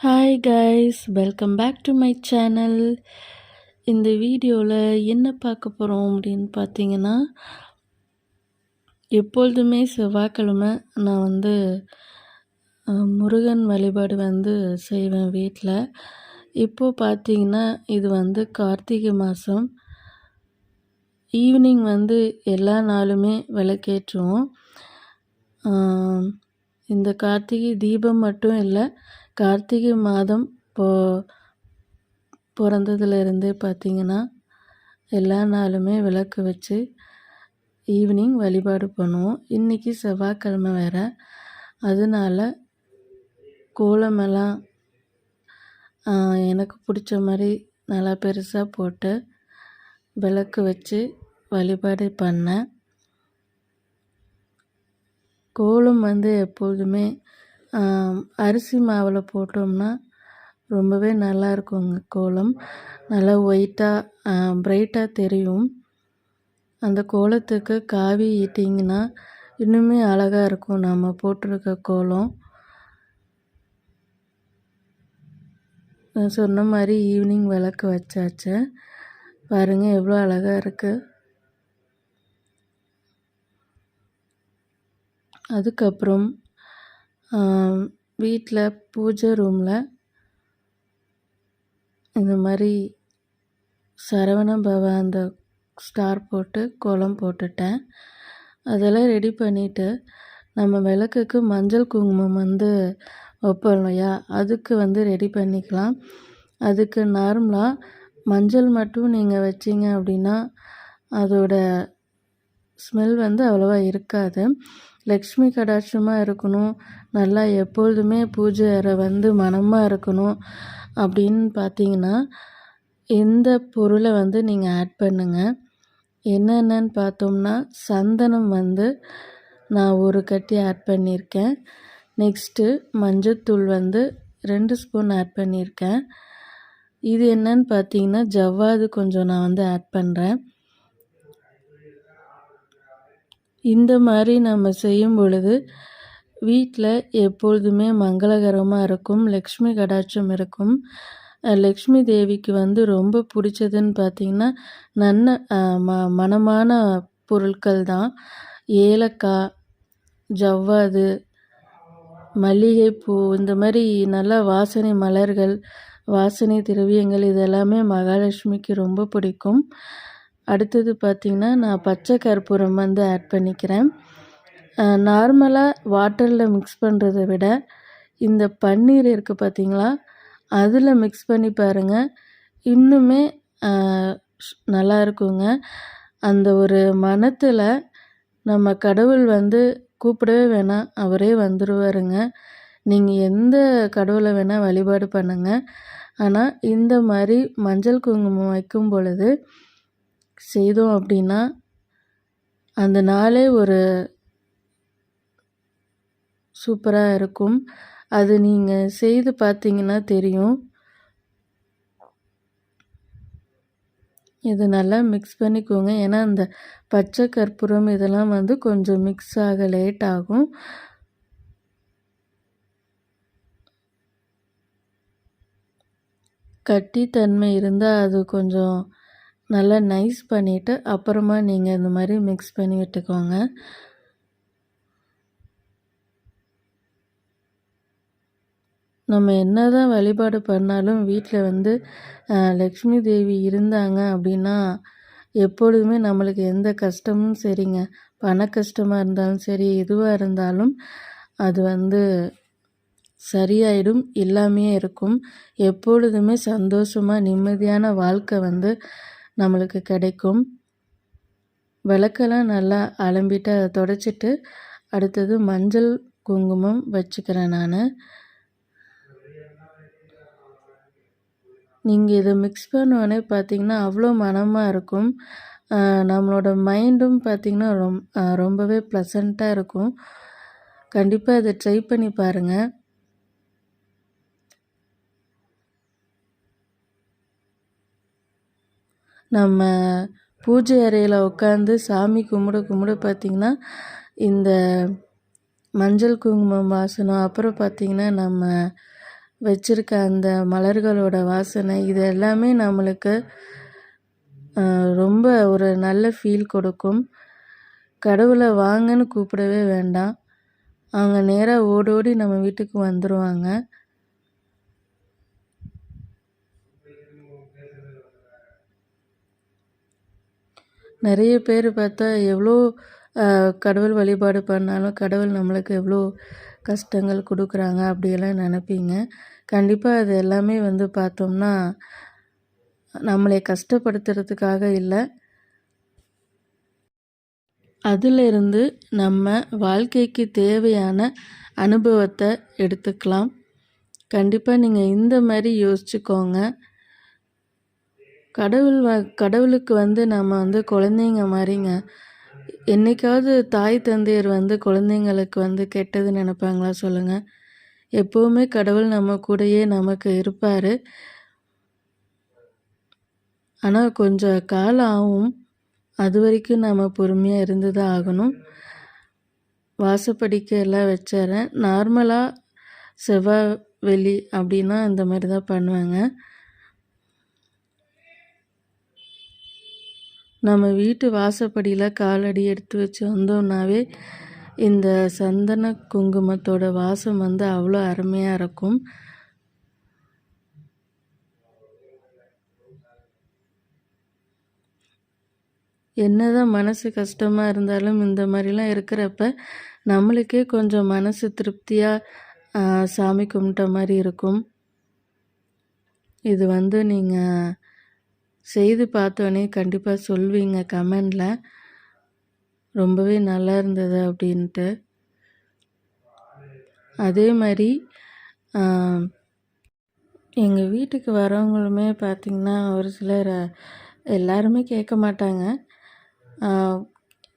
Hi guys, welcome back to my channel. இந்த வீடியோவில் என்ன பார்க்க போகிறோம் அப்படின்னு பார்த்தீங்கன்னா, எப்பொழுதுமே செவ்வாய்க்கிழமை நான் முருகன் வழிபாடு செய்வேன் வீட்டில். இப்போது பார்த்தீங்கன்னா இது கார்த்திகை மாதம். ஈவினிங் எல்லா நாளுமே விளக்கேற்றுவோம். இந்த கார்த்திகை தீபம் மட்டும் இல்லை, கார்த்திகை மாதம் பிறந்ததுலேருந்தே பார்த்திங்கன்னா எல்லா நாளுமே விளக்கு வச்சு ஈவினிங் வழிபாடு பண்ணுவோம். இன்றைக்கி செவ்வாய்க்கிழமை வேறு, அதனால் கோலமெல்லாம் எனக்கு பிடிச்ச மாதிரி நல்லா பெருசாக போட்டு விளக்கு வச்சு வழிபாடு பண்ணேன். கோலம் எப்பொழுதுமே அரிசி மாவில் போட்டோம்னா ரொம்பவே நல்லா இருக்குங்க. கோலம் நல்லா ஒயிட்டாக பிரைட்டாக தெரியும். அந்த கோலத்துக்கு காவி ஈட்டிங்கன்னா இன்னுமே அழகாக இருக்கும் நம்ம போட்டிருக்க கோலம். நான் சொன்ன மாதிரி ஈவினிங் விளக்கு வச்சாச்சு. பாருங்கள் எவ்வளோ அழகாக இருக்குது. அதுக்கப்புறம் வீட்டில் பூஜை ரூமில் இந்த மாதிரி சரவண பவ அந்த ஸ்டார் போட்டு கோலம் போட்டுட்டேன். அதெல்லாம் ரெடி பண்ணிவிட்டு நம்ம விளக்குக்கு மஞ்சள் குங்குமம் வைப்போம் இல்லையா, அதுக்கு ரெடி பண்ணிக்கலாம். அதுக்கு நார்மலாக மஞ்சள் மட்டும் நீங்கள் வச்சிங்க அப்படின்னா அதோட ஸ்மெல் அவ்வளோவா இருக்காது. லக்ஷ்மி கடாட்சமாக இருக்கணும், நல்லா எப்பொழுதுமே பூஜை அறை மணமாக இருக்கணும் அப்படின்னு பார்த்தீங்கன்னா இந்த பொருளை நீங்கள் ஆட் பண்ணுங்கள். என்னென்னு பார்த்தோம்னா சந்தனம் நான் ஒரு கட்டி ஆட் பண்ணியிருக்கேன். நெக்ஸ்ட்டு மஞ்சத்தூள் 2 ஸ்பூன் ஆட் பண்ணியிருக்கேன். இது என்னன்னு பார்த்தீங்கன்னா ஜவ்வாது கொஞ்சம் நான் ஆட் பண்ணுறேன். இந்த மாதிரி நம்ம செய்யும் பொழுது வீட்டில் எப்பொழுதுமே மங்களகரமாக இருக்கும், லக்ஷ்மி கடாட்சம் இருக்கும். லக்ஷ்மி தேவிக்கு ரொம்ப பிடிச்சதுன்னு பார்த்திங்கன்னா மணமான பொருட்கள் தான். ஏலக்காய், ஜவ்வாது, மல்லிகைப்பூ, இந்த மாதிரி நல்லா வாசனை மலர்கள், வாசனை திரவியங்கள் இதெல்லாமே மகாலட்சுமிக்கு ரொம்ப பிடிக்கும். அடுத்தது பார்த்திங்கன்னா நான் பச்சை கற்பூரம் ஆட் பண்ணிக்கிறேன். நார்மலாக வாட்டரில் மிக்ஸ் பண்ணுறதை விட இந்த பன்னீர் இருக்குது பார்த்திங்களா, அதில் மிக்ஸ் பண்ணி பாருங்கள், இன்னுமே நல்லா இருக்குங்க. அந்த ஒரு மனத்தில் நம்ம கடவுள் கூப்பிடவே வேணாம், அவரே வந்துடுவாருங்க. நீங்கள் எந்த கடவுளை வேணால் வழிபாடு பண்ணுங்கள், ஆனால் இந்த மாதிரி மஞ்சள் குங்குமம் வைக்கும் பொழுது செய்தோம் அப்படின்னா அந்த நாளே ஒரு சூப்பராக இருக்கும். அது நீங்கள் செய்து பார்த்தீங்கன்னா தெரியும். இது நல்லா மிக்ஸ் பண்ணிக்கோங்க. ஏன்னா அந்த பச்சை கற்பூரம் இதெல்லாம் கொஞ்சம் மிக்ஸ் ஆக லேட் ஆகும். கட்டித்தன்மை இருந்தால் அது கொஞ்சம் நல்லா நைஸ் பண்ணிவிட்டு அப்புறமா நீங்கள் இந்த மாதிரி மிக்ஸ் பண்ணி விட்டுக்கோங்க. நம்ம என்ன தான் வழிபாடு பண்ணாலும் வீட்டில் லக்ஷ்மி தேவி இருந்தாங்க அப்படின்னா எப்பொழுதுமே நம்மளுக்கு எந்த கஷ்டமும் சரிங்க, பண கஷ்டமாக இருந்தாலும் சரி, எதுவாக இருந்தாலும் அது சரியாயிடும், இல்லாமையே இருக்கும். எப்பொழுதுமே சந்தோஷமாக நிம்மதியான வாழ்க்கை நம்மளுக்கு கிடைக்கும். விளக்கெல்லாம் நல்லா அலம்பிட்டு அதை தொடச்சிட்டு அடுத்தது மஞ்சள் குங்குமம் வச்சுக்கிறேன் நான். நீங்கள் இதை மிக்ஸ் பண்ணோடனே பார்த்திங்கன்னா அவ்வளோ மனமாக இருக்கும். நம்மளோட மைண்டும் பார்த்திங்கன்னா ரொம்பவே ப்ளசண்ட்டாக இருக்கும். கண்டிப்பாக அதை ட்ரை பண்ணி பாருங்கள். நம்ம பூஜை அறையில் உட்காந்து சாமி கும்பிட பார்த்திங்கன்னா இந்த மஞ்சள் குங்குமம் வாசனம், அப்புறம் பார்த்திங்கன்னா நம்ம வச்சிருக்க அந்த மலர்களோட வாசனை இது எல்லாமே நம்மளுக்கு ரொம்ப ஒரு நல்ல ஃபீல் கொடுக்கும். கடவுளை வாங்கன்னு கூப்பிடவே வேண்டாம். அவங்க நேராக ஓடோடி நம்ம வீட்டுக்கு வந்துடுவாங்க. நிறைய பேர் பார்த்தா எவ்வளோ கடவுள் வழிபாடு பண்ணாலும் கடவுள் நம்மளுக்கு எவ்வளோ கஷ்டங்கள் கொடுக்குறாங்க அப்படியெல்லாம் நினைப்பீங்க. கண்டிப்பாக அது எல்லாமே வந்து பார்த்தோம்னா நம்மளை கஷ்டப்படுத்துறதுக்காக இல்லை, அதிலிருந்து நம்ம வாழ்க்கைக்கு தேவையான அனுபவத்தை எடுத்துக்கலாம். கண்டிப்பாக நீங்கள் இந்த மாதிரி யோசிச்சுக்கோங்க. கடவுளுக்கு வந்து நம்ம வந்து குழந்தைங்க மாதிரிங்க. என்னைக்காவது தாய் தந்தையர் வந்து குழந்தைங்களுக்கு வந்து கெட்டது நினைப்பாங்களா சொல்லுங்கள்? எப்போவுமே கடவுள் நம்ம கூடயே நமக்கு இருப்பார். ஆனால் கொஞ்சம் காலம் ஆகும். அது வரைக்கும் நம்ம பொறுமையாக இருந்து தான் ஆகணும். வாசப்படிக்க எல்லாம் வச்சிடறேன். நார்மலாக செவ்வாய் வெள்ளி அப்படின்னா இந்த மாதிரி தான் பண்ணுவேங்க. நம்ம வீட்டு வாசப்படியில் காலடி எடுத்து வச்சு வந்தோம்னாவே இந்த சந்தன குங்குமத்தோட வாசம் வந்து அவ்வளோ அருமையாக இருக்கும். என்னதான் மனசு கஷ்டமாக இருந்தாலும் இந்த மாதிரிலாம் இருக்கிறப்ப நம்மளுக்கே கொஞ்சம் மனசு திருப்தியாக சாமி கும்பிட்ட மாதிரி இருக்கும். இது வந்து நீங்கள் செய்து பார்த்தோன்னே கண்டிப்பாக சொல்வீங்க கமெண்டில், ரொம்பவே நல்லா இருந்தது அப்படின்ட்டு. அதே மாதிரி எங்கள் வீட்டுக்கு வரவங்களுமே பார்த்திங்கன்னா ஒரு சிலர் எல்லாருமே கேட்க மாட்டாங்க.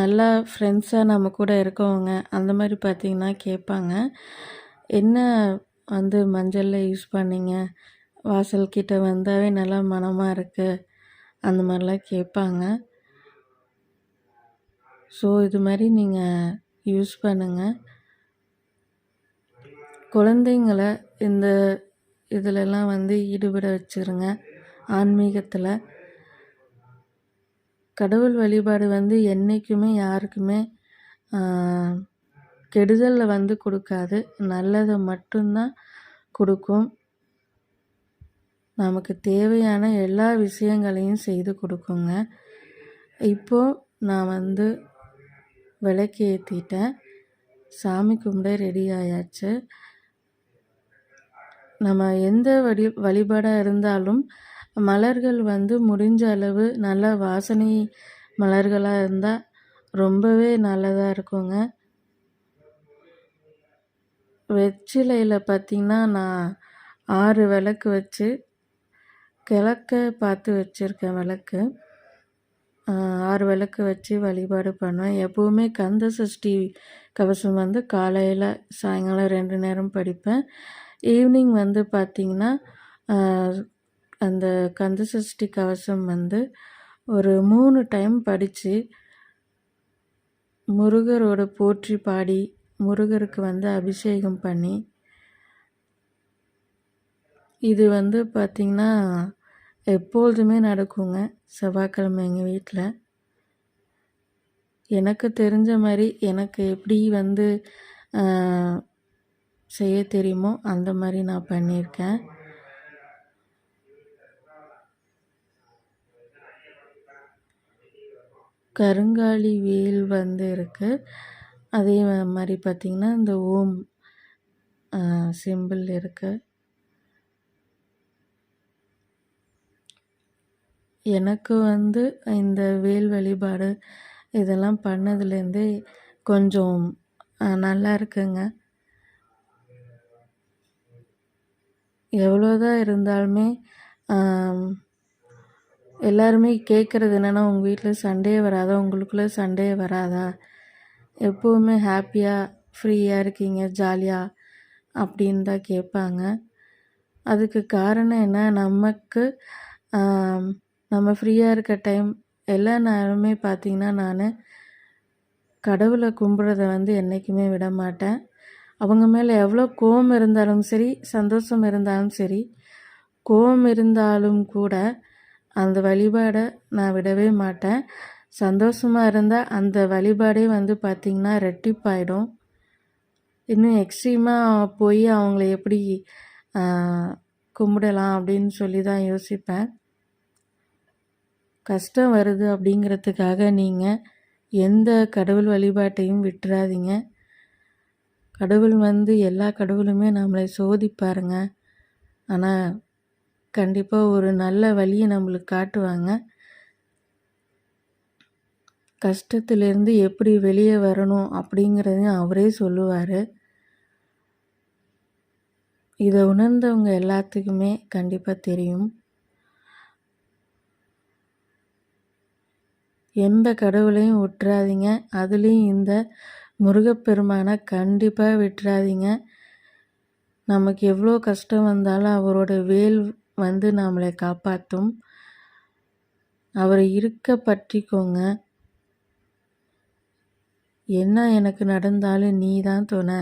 நல்லா ஃப்ரெண்ட்ஸாக நம்ம கூட இருக்கவங்க அந்த மாதிரி பார்த்திங்கன்னா கேட்பாங்க, என்ன வந்து மஞ்சளில் யூஸ் பண்ணிங்க, வாசல் கிட்ட வந்தாவே நல்லா மணமாக இருக்குது, அந்த மாதிரிலாம் கேட்பாங்க. ஸோ இது மாதிரி நீங்கள் யூஸ் பண்ணுங்கள். குழந்தைங்கள இந்த இதிலெல்லாம் வந்து ஈடுபட வச்சுருங்க. ஆன்மீகத்தில் கடவுள் வழிபாடு வந்து என்றைக்குமே யாருக்குமே கெடுதலில் வந்து கொடுக்காது, நல்லதை மட்டும்தான் கொடுக்கும். நமக்கு தேவையான எல்லா விஷயங்களையும் செய்து கொடுக்குங்க. இப்போது நான் வந்து விளக்கு ஏற்றிட்டேன், சாமி கும்பிட ரெடி ஆயாச்சு. நம்ம எந்த வழிபாடாக இருந்தாலும் மலர்கள் வந்து முடிஞ்ச அளவு நல்ல வாசனை மலர்களாக இருந்தால் ரொம்பவே நல்லதாக இருக்குங்க. வெற்றிலையில் பார்த்திங்கன்னா நான் 6 விளக்கு வச்சு கிழக்க பார்த்து வச்சுருக்கேன் விளக்கு. 6 விளக்கு வச்சு வழிபாடு பண்ணுவேன். எப்போவுமே கந்த சஷ்டி கவசம் வந்து காலையில் சாயங்காலம் 2 நேரம் படிப்பேன். ஈவினிங் வந்து பார்த்திங்கன்னா அந்த கந்த சஷ்டி கவசம் வந்து ஒரு 3 டைம் படித்து முருகரோட போற்றி பாடி முருகருக்கு வந்து அபிஷேகம் பண்ணி, இது வந்து பார்த்திங்கன்னா எப்பொழுதுமே நடக்குங்க செவ்வாய்க்கிழமை எங்கள் வீட்டில். எனக்கு தெரிஞ்ச மாதிரி எனக்கு எப்படி வந்து செய்ய தெரியுமோ அந்த மாதிரி நான் பண்ணியிருக்கேன். கருங்காலி வேல் வந்து இருக்குது. அதே மாதிரி பார்த்திங்கன்னா இந்த ஓம் சிம்பிள் இருக்குது. எனக்கு வந்து இந்த வேல் வழிபாடு இதெல்லாம் பண்ணதுலேருந்தே கொஞ்சம் நல்லா இருக்குங்க. எவ்வளோதான் இருந்தாலுமே எல்லாருமே கேட்குறது என்னென்னா, உங்கள் வீட்டில் சண்டே வராதா, உங்களுக்குள்ளே சண்டே வராதா, எப்போவுமே ஹாப்பியாக ஃப்ரீயாக இருக்கீங்க ஜாலியாக அப்படின்னு தான் கேட்பாங்க. அதுக்கு காரணம் என்ன, நமக்கு நம்ம ஃப்ரீயாக இருக்க டைம் எல்லா நேரமே பார்த்திங்கன்னா நான் கடவுளை கும்பிட்றத வந்து என்றைக்குமே விட மாட்டேன். அவங்க மேலே எவ்வளோ கோவம் இருந்தாலும் சரி, சந்தோஷம் இருந்தாலும் சரி, கோவம் இருந்தாலும் கூட அந்த வழிபாடை நான் விடவே மாட்டேன். சந்தோஷமாக இருந்தால் அந்த வழிபாடே வந்து பார்த்திங்கன்னா ரெட்டிப்பாயிடும். இன்னும் எக்ஸ்ட்ரீமாக போய் அவங்கள எப்படி கும்பிடலாம் அப்படின்னு சொல்லி தான் யோசிப்பேன். கஷ்டம் வருது அப்படிங்கிறதுக்காக நீங்கள் எந்த கடவுள் வழிபாட்டையும் விட்டுறாதீங்க. கடவுள் வந்து எல்லா கடவுளுமே நம்மளை சோதிப்பாருங்க. ஆனால் கண்டிப்பாக ஒரு நல்ல வழியை நம்மளுக்கு காட்டுவாங்க. கஷ்டத்திலேருந்து எப்படி வெளியே வரணும் அப்படிங்கிறதையும் அவரே சொல்லுவார். இதை உணர்ந்தவங்க எல்லாத்துக்குமே கண்டிப்பாக தெரியும். எந்த கடவுளையும் விட்டுறாதீங்க. அதுலேயும் இந்த முருகப்பெருமானை கண்டிப்பாக விட்டுறாதீங்க. நமக்கு எவ்வளோ கஷ்டம் வந்தாலும் அவரோட வேல் வந்து நம்மளை காப்பாற்றும். அவரை இருக்க பற்றிக்கோங்க. என்ன எனக்கு நடந்தாலும் நீ தான் துணை,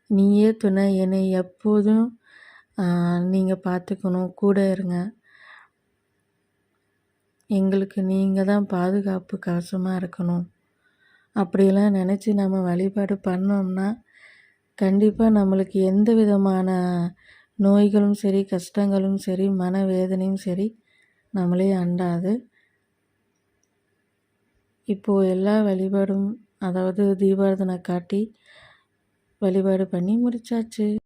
நீயே துணை, என்னை எப்போதும் நீங்கள் பார்த்துக்கணும், கூட இருங்க. எங்களுக்கு நீங்கள் தான் பாதுகாப்பு கவசமாக இருக்கணும். அப்படியெல்லாம் நினச்சி நம்ம வழிபாடு பண்ணோம்னா கண்டிப்பாக நம்மளுக்கு எந்த விதமான நோய்களும் சரி, கஷ்டங்களும் சரி, மனவேதனையும் சரி நம்மளே அண்டாது. இப்போது எல்லா வழிபாடும், அதாவது தீபாராதனை காட்டி வழிபாடு பண்ணி முடிச்சாச்சு.